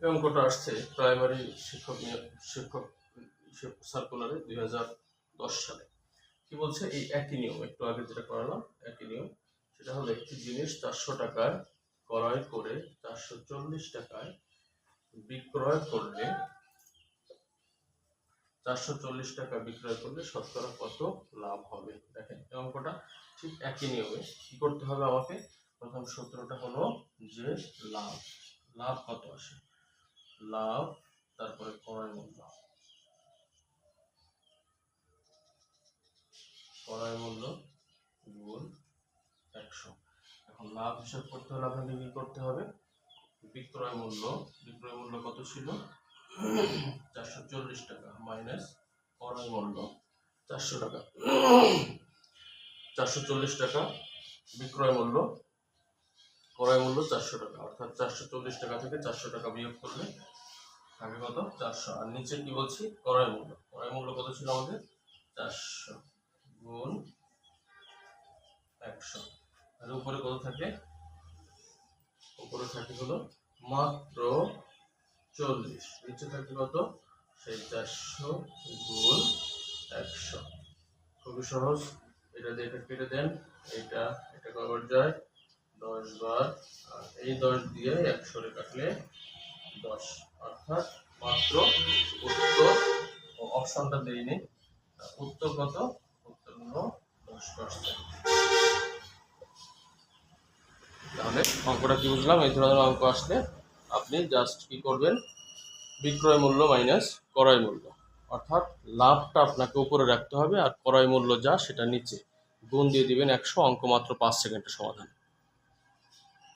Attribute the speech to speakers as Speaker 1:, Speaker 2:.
Speaker 1: এই অঙ্কটা আসছে প্রাইমারি শিক্ষক সার্কুলারে 2010 সালে। কি বলছে? এই একই নিয়ম, একটু আগে যেটা করালাম একই নিয়ম। সেটা হলো একটি জিনিস 400 টাকায় ক্রয় করে 440 টাকায় বিক্রয় করলে 440 টাকা বিক্রয় করলে শতকরা কত লাভ হবে। দেখেন এই অঙ্কটা ঠিক একই নিয়মে কি করতে হবে আমাকে? প্রথম সূত্রটা হলো যে লাভ কত আসে, লাভ তারপরে ক্রয় মূল্য গুণ 100। এখন লাভ হিসাব করতে হলে আপনাকে কি করতে হবে? বিক্রয় মূল্য কত ছিল? 440 টাকা মাইনাস ক্রয় মূল্য 400 টাকা। 440 টাকা বিক্রয় মূল্য, ক্রয় মূল্য 400 টাকা, অর্থাৎ 440 টাকা থেকে 400 টাকা বিয়োগ করলে থাকে কত? 400। আর নিচে কি বলছি? ক্রয় মূল্য কত ছিল আমাদের? 400 গুণ 100। আর উপরে কত থাকে? উপরে থাকে হলো মাত্র 40, নিচে থাকে কত? সেই 400 গুণ 100। খুবই সহজ, এটা দিয়ে এটা কেটে দেন, এটা কবার যায়? 10 বার। আর এই 10 দিয়ে 100 কাটলে 10, অর্থাৎ মাত্র উত্তর, অপশনটা দেইনি, উত্তর কত? উত্তর হলো 10%। তাহলে অঙ্কটা কি বুঝলাম? এই ধরনের অঙ্ক আসলে আপনি জাস্ট কি করবেন? বিক্রয় মূল্য মাইনাস ক্রয় মূল্য, অর্থাৎ লাভটা আপনাকে উপরে রাখতে হবে আর ক্রয় মূল্য যা সেটা নিচে, গুণ দিয়ে দিবেন 100। অঙ্ক মাত্র 5 সেকেন্ডের সমাধান।